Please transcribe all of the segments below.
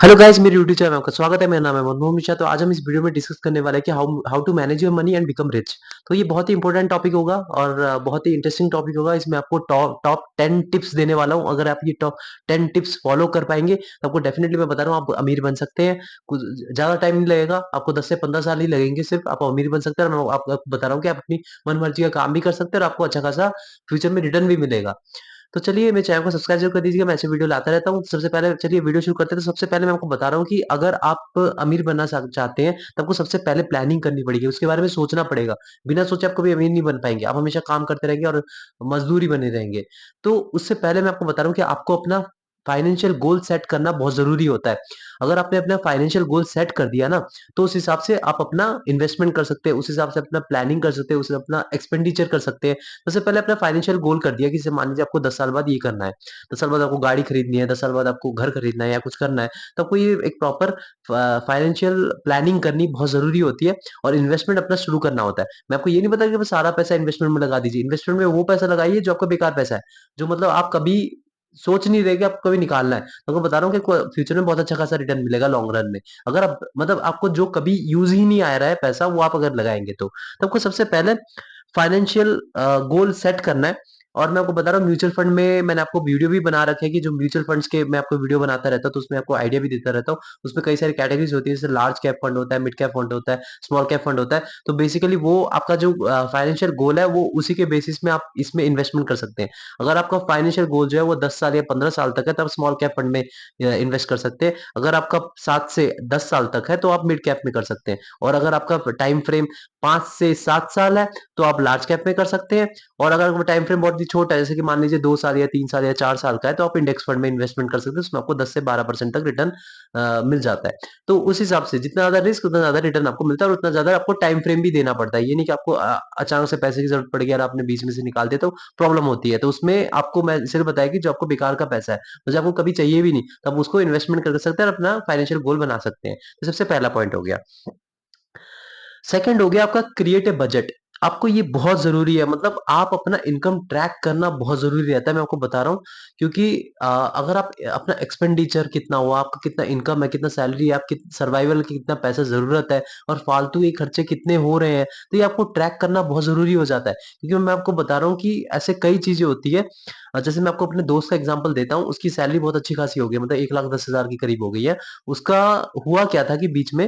Hello guys, मेरी YouTube channel में आपका स्वागत है। मेरा नाम है मनमोहन मिश्रा। तो आज हम इस वीडियो में डिस्कस करने वाले हैं कि how how to manage your money and become rich. तो ये बहुत ही इंपॉर्टेंट टॉपिक होगा और बहुत ही इंटरेस्टिंग टॉपिक होगा। इसमें आपको टॉप टॉप 10 टिप्स देने वाला हूँ। अगर आप ये टॉप 10 टिप्स फॉलो कर पाएंगे तो आपको डेफिनेटली, मैं बता रहा हूँ, आप अमीर बन सकते हैं। कुछ ज्यादा टाइम नहीं लगेगा, आपको 10 से 15 साल ही लगेंगे, सिर्फ आप अमीर बन सकते हैं। और मैं आपको बता रहा हूँ कि आप अपनी मन मर्जी का काम भी कर सकते हैं और आपको अच्छा खासा फ्यूचर में रिटर्न भी मिलेगा। तो चलिए, मेरे चैनल को सब्सक्राइब ज़रूर कर दीजिएगा, मैं ऐसे वीडियो लाता रहता हूँ। सबसे पहले चलिए वीडियो शुरू करते हैं। तो सबसे पहले मैं आपको बता रहा हूँ कि अगर आप अमीर बनना चाहते हैं, तो आपको सबसे पहले प्लानिंग करनी पड़ेगी, उसके बारे में सोचना पड़ेगा। बिना सोचे आप कभी अमीर नहीं बन पाएँगे, आप हमेशा काम करते रहेंगे और मज़दूर ही बने रहेंगे। तो उससे पहले मैं आपको बता रहा हूँ कि आपको अपना फाइनेंशियल गोल सेट करना बहुत ज़रूरी होता है। अगर आपने अपना फाइनेंशियल गोल सेट कर दिया ना, तो उस हिसाब से आप अपना इन्वेस्टमेंट कर सकते हैं, उस हिसाब से अपना प्लानिंग कर सकते हैं, उससे अपना एक्सपेंडिचर कर सकते हैं। सबसे पहले अपना फाइनेंशियल गोल कर दिया कि जैसे मान लीजिए आपको 10 साल बाद ये करना है, 10 साल बाद आपको गाड़ी खरीदनी है, 10 साल बाद आपको घर खरीदना है या कुछ करना है, तो आपको ये एक प्रॉपर फाइनेंशियल प्लानिंग करनी बहुत ज़रूरी होती है और इन्वेस्टमेंट अपना शुरू करना होता है। मैं आपको ये नहीं बता कि बस सारा पैसा इन्वेस्टमेंट में लगा दीजिए। इन्वेस्टमेंट में वो पैसा लगाइए जो आपका बेकार पैसा है, जो मतलब आप कभी सोच नहीं रहे कि आपको कभी निकालना है। तो मैं बता रहा हूँ कि फ्यूचर में बहुत अच्छा खासा रिटर्न मिलेगा लॉन्ग रन में। अगर आप मतलब आपको जो कभी यूज़ ही नहीं आ रहा है पैसा, वो आप अगर लगाएँगे तो आपको सबसे पहले फाइनेंशियल गोल सेट करना है। और मैं आपको बता रहा हूँ, म्यूचुअल फंड में मैंने आपको वीडियो भी बना रखे हैं कि जो म्यूचुअल फंड्स के मैं आपको वीडियो बनाता रहता हूँ, तो उसमें आपको आइडिया भी देता रहता हूँ। उसमें कई सारी कैटेगरीज होती है, जैसे लार्ज कैप फंड होता है, मिड कैप फंड होता है, स्मॉल कैप फंड होता है। तो बेसिकली वो आपका जो फाइनेंशियल गोल है, वो उसी के बेसिस में आप इसमें इन्वेस्टमेंट कर सकते हैं। अगर आपका फाइनेंशियल गोल जो है वो 10 साल या 15 साल तक है, तो आप स्मॉल कैप फंड में इन्वेस्ट कर सकते हैं। अगर आपका 7 से 10 साल तक है, तो आप मिड कैप में कर सकते हैं। और अगर आपका टाइम फ्रेम 5 से 7 साल है, तो आप लार्ज कैप में कर सकते हैं। और अगर वो टाइम फ्रेम बहुत ही छोटा है, जैसे कि मान लीजिए 2 साल या 3 साल या 4 साल का है, तो आप इंडेक्स फंड में इन्वेस्टमेंट कर सकते हैं। उसमें आपको 10 से 12% तक रिटर्न मिल जाता है। तो उस हिसाब से जितना ज्यादा रिस्क उतना ज्यादा रिटर्न आपको मिलता है और उतना ज्यादा आपको टाइम फ्रेम भी देना पड़ता है। ये नहीं कि आपको अचानक से पैसे की जरूरत पड़ गई और आपने बीच में से निकाल दिया, तो प्रॉब्लम होती है। तो उसमें आपको मैं सिर्फ बताया कि जो आपको बेकार का पैसा है, मुझे आपको कभी चाहिए भी नहीं, तो आप उसको इन्वेस्टमेंट कर सकते हैं और अपना फाइनेंशियल गोल बना सकते हैं। तो सबसे पहला पॉइंट हो गया। सेकंड हो गया आपका क्रिएट ए बजट। आपको ये बहुत ज़रूरी है, मतलब आप अपना इनकम ट्रैक करना बहुत ज़रूरी रहता है, मैं आपको बता रहा हूँ। क्योंकि अगर आप अपना एक्सपेंडिचर कितना हुआ, आपका कितना इनकम है, कितना सैलरी है, आपकी सर्वाइवल की कितना पैसा ज़रूरत है और फालतू के खर्चे कितने हो रहे हैं, तो ये आपको ट्रैक करना बहुत ज़रूरी हो जाता है। क्योंकि मैं आपको बता रहा हूँ कि ऐसे कई चीज़ें होती है। जैसे मैं आपको अपने दोस्त का एग्ज़ाम्पल देता हूँ, उसकी सैलरी बहुत अच्छी खासी हो गई है, मतलब 1,10,000 के करीब हो गई है। उसका हुआ क्या था कि बीच में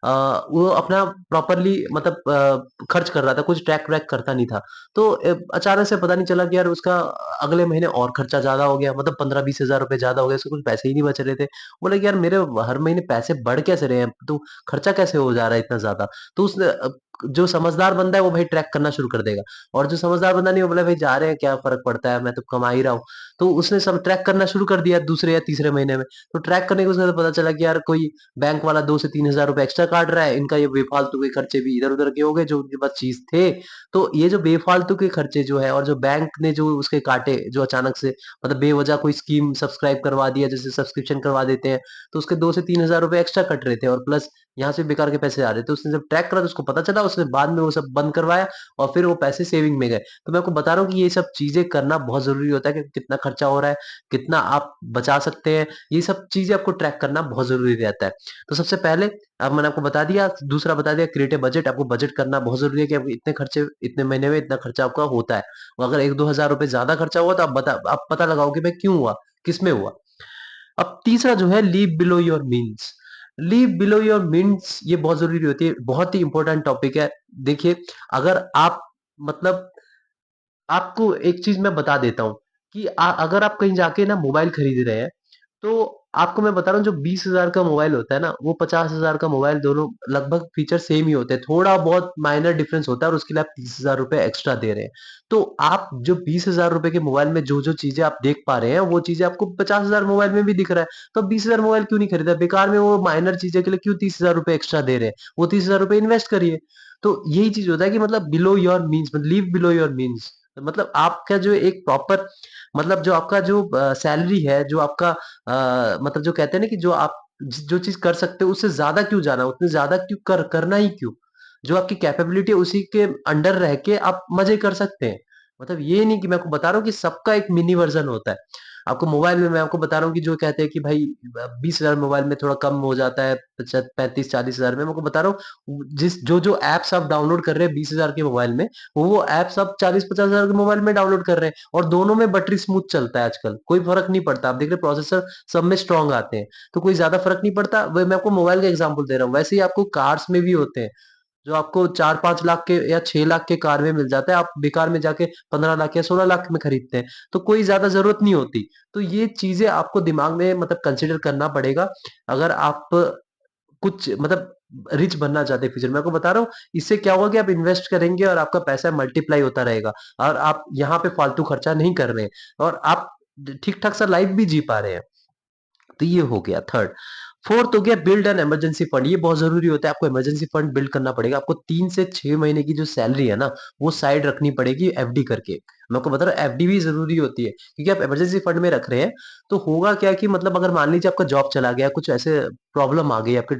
वो अपना प्रॉपर्ली मतलब खर्च कर रहा था, कुछ ट्रैक-व्रैक करता नहीं था। तो अचानक से पता नहीं चला कि यार उसका अगले महीने और खर्चा ज़्यादा हो गया, मतलब 15-20 हज़ार रुपए ज़्यादा हो गए, उसको कुछ पैसे ही नहीं बच रहे थे। बोला कि यार मेरे हर महीने पैसे बढ़ कैसे रहे हैं, तो खर्चा कैसे हो जा रहा है इतना ज़्यादा? तो उसने जो समझदार बंदा है वो भाई ट्रैक करना शुरू कर देगा और जो समझदार बंदा नहीं, वो बोला भाई जा रहे हैं, क्या फ़र्क पड़ता है, मैं तो कमा ही रहा हूँ। तो उसने सब ट्रैक करना शुरू कर दिया दूसरे या तीसरे महीने में। तो ट्रैक करने के उसके बाद पता चला कि यार कोई बैंक वाला 2 से 3 हज़ार रुपए एक्स्ट्रा काट रहा है, इनका ये बेफालतू के खर्चे भी इधर-उधर के हो गए जो उनके पास चीज़ थे। तो ये जो बेफालतू के खर्चे जो है और जो बैंक ने जो उसके काटे, जो अचानक से मतलब बेवज़ह कोई स्कीम सब्सक्राइब करवा दिया, जैसे सब्सक्रिप्शन करवा देते हैं, तो उसके 2 से 3 हज़ार रुपए एक्स्ट्रा कट रहे थे और प्लस यहाँ से बेकार के पैसे आ रहे थे। उसने जब ट्रैक करा तो उसको पता चला, उसने बाद में वो सब बंद करवाया और फिर वो पैसे सेविंग में गए। तो मैं आपको बता रहा हूँ कि ये सब चीज़ें करना बहुत ज़रूरी होता है कि कितना खर्चा हो रहा है, कितना आप बचा सकते हैं, ये सब चीज़ें आपको ट्रैक करना बहुत ज़रूरी रहता है। तो सबसे पहले अब मैंने आपको बता दिया, दूसरा बता दिया क्रिएट अ बजट। आपको बजट करना बहुत ज़रूरी है कि आपको इतने खर्चे इतने महीने में इतना खर्चा आपका होता है। और अगर 1-2 हज़ार रुपए ज़्यादा खर्चा हुआ तो आप पता लगाओ कि भाई क्यों हुआ, किसमें हुआ। अब तीसरा जो है, leave below your means. Leave below your means ये बहुत ज़रूरी होती है, बहुत ही इंपॉर्टेंट टॉपिक है। देखिए, अगर आप मतलब आपको एक चीज़ मैं बता देता हूँ कि अगर आप कहीं जाके ना मोबाइल खरीद रहे हैं, तो आपको मैं बता रहा हूँ, जो 20,000 का मोबाइल होता है ना, वो 50,000 का मोबाइल, दोनों लगभग फीचर सेम ही होते हैं। थोड़ा बहुत माइनर डिफरेंस होता है और उसके लिए आप 30,000 रुपए एक्स्ट्रा दे रहे हैं। तो आप जो 20,000 रुपए के मोबाइल में जो-जो चीज़ें आप देख पा रहे हैं, वो चीज़ें आपको 50,000 मोबाइल में भी दिख रहा है। तो आप 20,000 मोबाइल क्यों नहीं खरीदा? बेकार में वो माइनर चीज़ें के लिए क्यों 30,000 रुपए एक्स्ट्रा दे रहे हैं? वो 30,000 रुपए इन्वेस्ट करिए। तो यही चीज़ होता है कि मतलब बिलो योर मीन्स, मतलब लिव बिलो योर मीन्स। मतलब आपका जो एक प्रॉपर मतलब जो आपका जो सैलरी है, जो आपका मतलब जो कहते हैं ना कि जो आप जो चीज़ कर सकते हो उससे ज़्यादा क्यों जाना, उतने ज़्यादा क्यों करना ही क्यों? जो आपकी कैपेबिलिटी है उसी के अंडर रह के आप मज़े कर सकते हैं। मतलब ये नहीं कि मैं आपको बता रहा हूँ कि सबका एक मिनी वर्ज़न होता है। आपको मोबाइल में मैं आपको बता रहा हूँ कि जो कहते हैं कि भाई 20,000 मोबाइल में थोड़ा कम हो जाता है, 35-40,000 में। मैं आपको बता रहा हूँ जिस जो एप्स आप डाउनलोड कर रहे हैं 20,000 के मोबाइल में, वो एप्स आप 40-50,000 के मोबाइल में डाउनलोड कर रहे हैं, और दोनों में बैटरी स्मूथ चलता है आजकल, कोई फर्क नहीं पड़ता। आप देख रहे हैं प्रोसेसर सब में स्ट्रांग आते हैं, तो कोई ज्यादा फर्क नहीं पड़ता। वही मैं आपको मोबाइल का एग्जांपल दे रहा हूँ, वैसे ही आपको कार्स में भी होते हैं, जो आपको 4-5 लाख के या 6 लाख के कार में मिल जाता है, आप बेकार में जाके 15 लाख या 16 लाख में खरीदते हैं, तो कोई ज्यादा जरूरत नहीं होती। तो ये चीजें आपको दिमाग में मतलब कंसिडर करना पड़ेगा, अगर आप कुछ मतलब रिच बनना चाहते हैं फ्यूचर में। आपको बता रहा हूँ, इससे क्या होगा कि आप इन्वेस्ट करेंगे और आपका पैसा मल्टीप्लाई होता रहेगा, और आप यहाँ पे फालतू खर्चा नहीं कर रहे हैं, और आप ठीक ठाक सा लाइफ भी जी पा रहे हैं। तो ये हो गया थर्ड। फोर्थ हो गया बिल्ड एन इमरजेंसी फंड। ये बहुत जरूरी होता है, आपको इमरजेंसी फंड बिल्ड करना पड़ेगा। आपको 3 से 6 महीने की जो सैलरी है ना, वो साइड रखनी पड़ेगी एफडी करके। मैं आपको बता रहा हूँ एफडी भी जरूरी होती है, क्योंकि आप इमरजेंसी फंड में रख रहे हैं, तो होगा क्या कि मतलब अगर मान लीजिए आपका जॉब चला गया, कुछ ऐसे प्रॉब्लम आ गई आपके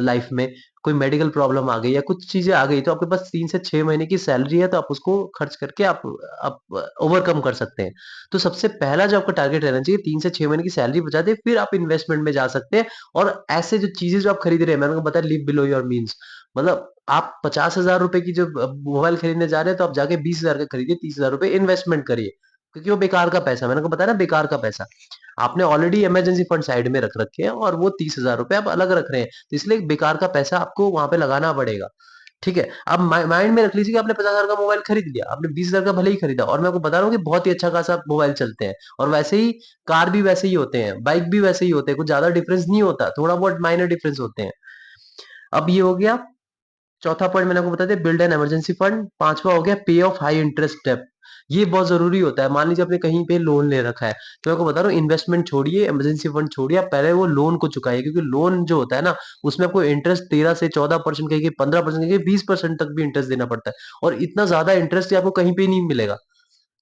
लाइफ में, कोई मेडिकल प्रॉब्लम आ गई या कुछ चीजें आ गई, तो आपके पास 3 से 6 महीने की सैलरी है, तो आप उसको खर्च करके आप ओवरकम कर सकते हैं। तो सबसे पहला जो आपका टारगेट रहना चाहिए, 3 से 6 महीने की सैलरी बचा दे, फिर आप इन्वेस्टमेंट में जा सकते हैं। और ऐसे जो चीजें जो आप खरीद रहे हैं, मैंने आपको बताया लिव बिलो योर मीन्स, मतलब आप 50,000 रुपए की जो मोबाइल खरीदने जा रहे हैं, तो आप जाके 20,000 का खरीदिए, 30,000 रुपए इन्वेस्टमेंट करिए, क्योंकि वो बेकार का पैसा, मैंने आपको बताया ना, बेकार का पैसा। आपने ऑलरेडी इमरजेंसी फंड साइड में रख रखे हैं, और वो 30,000 रुपए आप अलग रख रहे हैं, तो इसलिए बेकार का पैसा आपको वहां पे लगाना पड़ेगा। ठीक है, अब माइंड में रख लीजिए कि आपने 50,000 का मोबाइल खरीद लिया, आपने 20,000 का भले ही खरीदा, और मैं आपको बता रहा हूँ कि बहुत ही अच्छा खासा मोबाइल चलते हैं, और वैसे ही कार भी वैसे ही होते हैं, बाइक भी वैसे ही होते हैं, कुछ ज्यादा डिफरेंस नहीं होता, थोड़ा बहुत माइनर डिफरेंस होते हैं। अब ये हो गया चौथा पॉइंट, मैंने आपको बता दिया बिल्ड एन इमरजेंसी फंड। पांचवा हो गया पे ऑफ हाई इंटरेस्ट डेब्ट। ये बहुत जरूरी होता है। मान लीजिए आपने कहीं पे लोन ले रखा है, तो मैं आपको बता रहा हूँ इन्वेस्टमेंट छोड़िए, इमरजेंसी फंड छोड़िए, आप पहले वो लोन को चुकाइए, क्योंकि लोन जो होता है ना, उसमें आपको इंटरेस्ट 13 से 14% कहीं 15% कहीं 20% तक भी इंटरेस्ट देना पड़ता है, और इतना ज्यादा इंटरेस्ट आपको कहीं पे नहीं मिलेगा।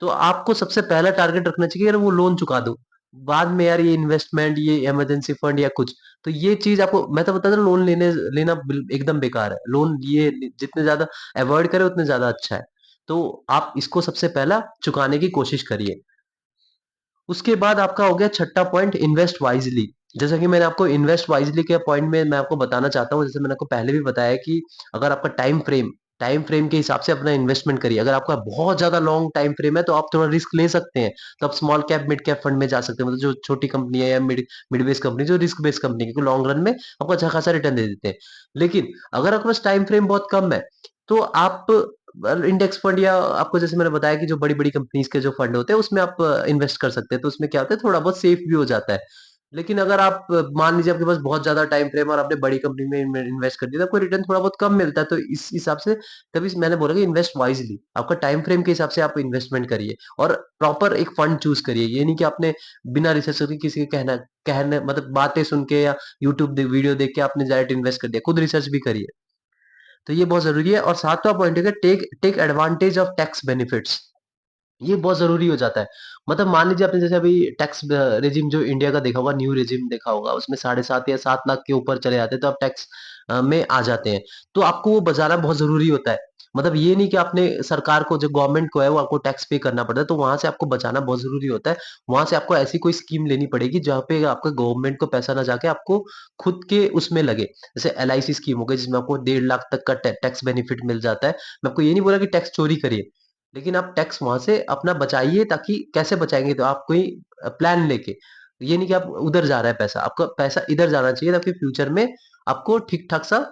तो आपको सबसे पहला टारगेट रखना चाहिए यार वो लोन चुका दो, बाद में यार ये इन्वेस्टमेंट, ये इमरजेंसी फंड या कुछ। तो ये चीज आपको मैं तो बता रहा हूँ, लोन लेना एकदम बेकार है। लोन ये जितने ज्यादा अवॉइड करें उतने ज्यादा अच्छा है। तो आप इसको सबसे पहला चुकाने की कोशिश करिए। उसके बाद आपका हो गया छठा पॉइंट, इन्वेस्ट वाइजली। जैसा कि मैंने आपको इन्वेस्ट वाइजली के पॉइंट में मैं आपको बताना चाहता हूँ, जैसे मैंने आपको पहले भी बताया कि अगर आपका टाइम फ्रेम के हिसाब से अपना इन्वेस्टमेंट करिए। अगर आपका बहुत ज्यादा लॉन्ग टाइम फ्रेम है, तो आप थोड़ा रिस्क ले सकते हैं, तो आप small cap mid cap fund में जा सकते हैं, मतलब जो छोटी कंपनी है या मिड मिड बेस कंपनी, जो रिस्क बेस्ड कंपनी, क्योंकि लॉन्ग रन में आपको अच्छा खासा रिटर्न दे देते हैं। लेकिन अगर आपके पास टाइम फ्रेम बहुत कम है, तो आप इंडेक्स फंड, या आपको जैसे मैंने बताया कि जो बड़ी बड़ी कंपनीज के जो फंड होते हैं उसमें आप इन्वेस्ट कर सकते हैं, तो उसमें क्या होता है थोड़ा बहुत सेफ भी हो जाता है। लेकिन अगर आप मान लीजिए आपके पास बहुत ज्यादा टाइम फ्रेम और आपने बड़ी कंपनी में इन्वेस्ट कर दिया, तो आपको रिटर्न थोड़ा बहुत कम मिलता है, तो इस हिसाब से तभी मैंने बोला कि इन्वेस्ट वाइजली, आपका टाइम फ्रेम के हिसाब से आप इन्वेस्टमेंट करिए, और प्रॉपर एक फंड चूज करिए। ये नहीं कि आपने बिना रिसर्च करके किसी के कहना कहने मतलब बातें सुन के या यूट्यूब वीडियो देख के आपने डायरेक्ट इन्वेस्ट कर दिया, खुद रिसर्च भी करिए। तो ये बहुत जरूरी है। और सातवां पॉइंट है take take advantage of tax benefits. ये बहुत जरूरी हो जाता है। मतलब मान लीजिए आपने जैसे अभी टैक्स रेजिम जो इंडिया का देखा होगा, न्यू रेजिम देखा होगा, उसमें 7.5 या 7 लाख के ऊपर चले जाते हैं, तो आप टैक्स में आ जाते हैं। तो आपको वो बचाना बहुत जरूरी होता है। मतलब ये नहीं कि आपने सरकार को, जो गवर्नमेंट को है, वो आपको टैक्स पे करना पड़ता है, तो वहां से आपको बचाना बहुत जरूरी होता है। वहां से आपको ऐसी कोई स्कीम लेनी पड़ेगी जहाँ पे आपको गवर्नमेंट को पैसा ना जाके आपको खुद के उसमें लगे। जैसे एलआईसी स्कीम हो गई, जिसमें आपको 1.5 लाख तक का टैक्स बेनिफिट मिल जाता है। मैं आपको ये नहीं बोला कि टैक्स चोरी करिए, लेकिन आप टैक्स वहां से अपना बचाइए, ताकि कैसे बचाएंगे, तो आप कोई प्लान लेके, ये नहीं कि आप उधर जा रहा है पैसा, आपका पैसा इधर जाना चाहिए, ताकि फ्यूचर में आपको ठीक ठाक सा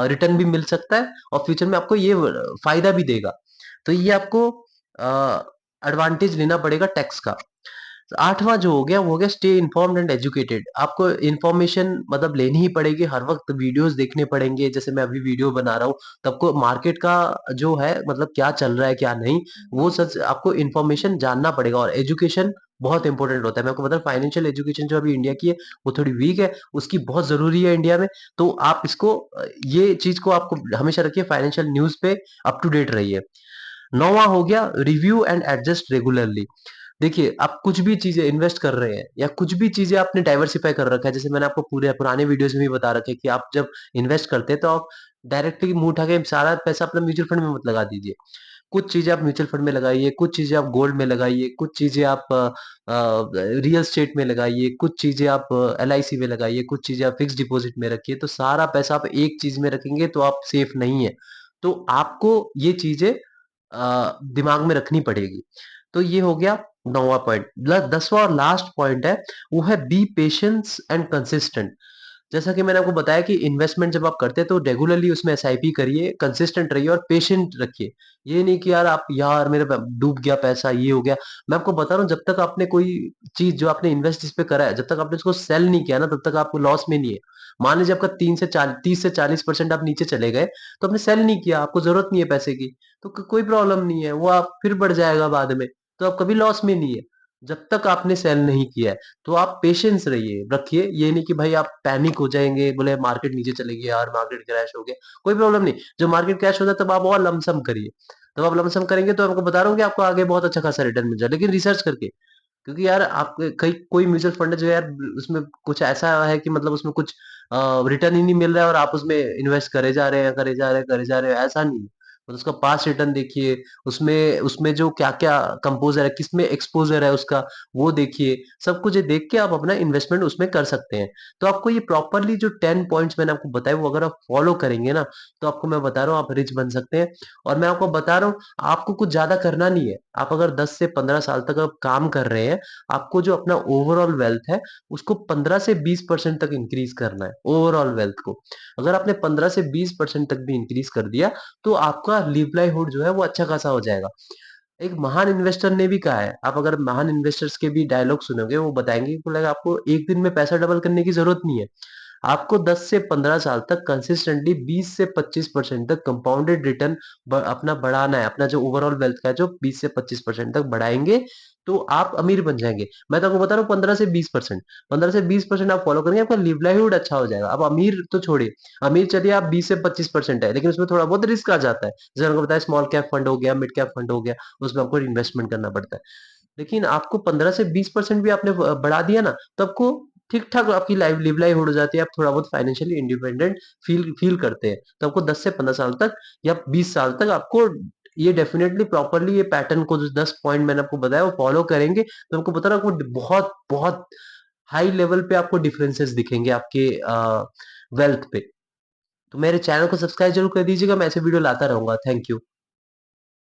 रिटर्न भी मिल सकता है, और फ्यूचर में आपको ये फायदा भी देगा। तो ये आपको एडवांटेज लेना पड़ेगा टैक्स का। आठवां जो हो गया वो हो गया स्टे इन्फॉर्म्ड एंड एजुकेटेड। आपको इन्फॉर्मेशन मतलब लेनी ही पड़ेगी, हर वक्त वीडियोस देखने पड़ेंगे। जैसे मैं अभी वीडियो बना रहा हूँ, तो आपको मार्केट का जो है मतलब क्या चल रहा है क्या नहीं, वो सच आपको इन्फॉर्मेशन जानना पड़ेगा। और एजुकेशन बहुत इंपॉर्टेंट होता है। मैं आपको बता, फाइनेंशियल एजुकेशन जो अभी इंडिया की है वो थोड़ी वीक है, उसकी बहुत जरूरी है इंडिया में। तो आप इसको ये चीज को आपको हमेशा रखिए, फाइनेंशियल न्यूज पे अप टू डेट रहिए। नौवां हो गया रिव्यू एंड एडजस्ट रेगुलरली। देखिए, आप कुछ भी चीजें इन्वेस्ट कर रहे हैं, या कुछ भी चीजें आपने डाइवर्सिफाई कर रखा है, जैसे मैंने आपको पूरे पुराने वीडियोस में भी बता रखे हैं कि आप जब इन्वेस्ट करते हैं, तो आप डायरेक्टली मुंह उठा के सारा पैसा अपना म्यूचुअल फंड में मत लगा दीजिए। कुछ चीज़ें आप म्यूचुअल फंड में लगाइए, कुछ चीज़ें आप गोल्ड में लगाइए, कुछ चीज़ें आप रियल एस्टेट में लगाइए, कुछ चीज़ें आप एलआईसी में लगाइए, कुछ चीज़ें आप फिक्स्ड डिपॉज़िट में रखिए। तो सारा पैसा आप एक चीज़ में रखेंगे तो आप सेफ नहीं है। तो आपको ये चीज़ें दिमाग में रखनी पड़ेगी। तो ये हो गया 9वां पॉइंट। 10वां और लास्ट पॉइंट है, वो है बी पेशेंस एंड कंसिस्टेंट। जैसा कि मैंने आपको बताया कि इन्वेस्टमेंट जब आप करते हैं तो रेगुलरली उसमें एसआईपी करिए, कंसिस्टेंट रहिए और पेशेंट रखिए। ये नहीं कि यार मेरा डूब गया पैसा, ये हो गया। मैं आपको बता रहा हूँ, जब तक आपने कोई चीज़ जो आपने इन्वेस्ट जिस पे करा है, जब तक आपने उसको सेल नहीं किया ना, तब तक आपको लॉस में नहीं है। मान लीजिए आपका 3 से 4 30 से 40% आप नीचे चले गए, तो आपने सेल नहीं किया, आपको ज़रूरत नहीं है पैसे की, तो कोई प्रॉब्लम नहीं है, वो आप फिर बढ़ जाएगा बाद में, तो आप कभी लॉस में नहीं है। जब तक आपने सेल नहीं किया है। तो आप पेशेंस रहिए, रखिए। ये नहीं कि भाई आप पैनिक हो जाएँगे, बोले मार्केट नीचे चली गई यार, मार्केट क्रैश हो गया। कोई प्रॉब्लम नहीं, जब मार्केट क्रैश होता है तब आप और लमसम करिए। तब आप लमसम करेंगे तो आपको बता रहा हूँ कि आपको आगे बहुत अच्छा खासा रिटर्न मिल जाए, लेकिन रिसर्च करके। क्योंकि यार आप कई कोई म्यूचुअल फंड है जो यार उसमें कुछ ऐसा है कि मतलब उसमें कुछ रिटर्न ही नहीं मिल रहा है और आप उसमें इन्वेस्ट करे जा रहे हैं, करे जा रहे हैं, करे जा रहे हैं, ऐसा नहीं है। मतलब उसका पास्ट रिटर्न देखिए, उसमें उसमें जो क्या-क्या कंपोज़र है, किसमें एक्सपोज़र है उसका, वो देखिए। सब कुछ ये देख के आप अपना इन्वेस्टमेंट उसमें कर सकते हैं। तो आपको ये प्रॉपर्ली जो 10 पॉइंट्स मैंने आपको बताए, वो अगर आप फॉलो करेंगे ना, तो आपको मैं बता रहा हूँ आप रिच बन सकते हैं। और मैं आपको बता रहा हूँ, आपको कुछ ज़्यादा करना नहीं है। आप अगर 10 से 15 साल तक आप काम कर रहे हैं, आपको जो अपना ओवरऑल वेल्थ है, उसको 15 से 20% तक इंक्रीज़ करना है, ओवरऑल वेल्थ को। अगर आपने 15 से 20% तक भी इंक्रीज़ कर दिया, तो आपका लिवलाइहुड जो है वो अच्छा खासा हो जाएगा। एक महान इन्वेस्टर ने भी कहा है, आप अगर महान इन्वेस्टर्स के भी डायलॉग सुनोगे, वो बताएँगे कि बोला आपको एक दिन में पैसा डबल करने की ज़रूरत नहीं है। आपको 10 से 15 साल तक कंसिस्टेंटली 20 से 25% तक कंपाउंडेड रिटर्न अपना बढ़ाना है। अपना जो ओवरऑल वेल्थ का है जो 20 से 25% तक बढ़ाएँगे, तो आप अमीर बन जाएँगे। मैं तो आपको बता रहा हूँ 15 से 20%, 15 से 20% आप फॉलो करेंगे, आपका लिवलाइहुड अच्छा हो जाएगा। अब अमीर तो छोड़िए, अमीर चलिए आप 20 से 25% है, लेकिन उसमें थोड़ा बहुत रिस्क आ जाता है। जैसे मैंने आपको बताया स्मॉल कैप फंड हो गया, मिड कैप फंड हो गया, उसमें आपको इन्वेस्टमेंट करना पड़ता है। लेकिन आपको 15 से 20% भी आपने बढ़ा दिया ना, तो आपको ठीक-ठाक आपकी लिवलाइहुड हो जाती है, आप थोड़ा बहुत फाइनेंशियली इंडिपेंडेंट फ़ील फ़ील करते हैं। तो आपको 10 से 15 साल तक या 20 साल तक आपको ये डेफ़िनेटली प्रॉपर्ली ये पैटर्न को जो 10 पॉइंट मैंने आपको बताया वो फ़ॉलो करेंगे, तो आपको पता है आपको बहुत, बहुत हाई लेवल पे आपको डिफरेंसेस दिखेंगे आपके वेल्थ पे। तो मेरे चैनल को सब्सक्राइब ज़रूर कर दीजिएगा, मैं ऐसे वीडियो लाता रहूँगा। Thank you.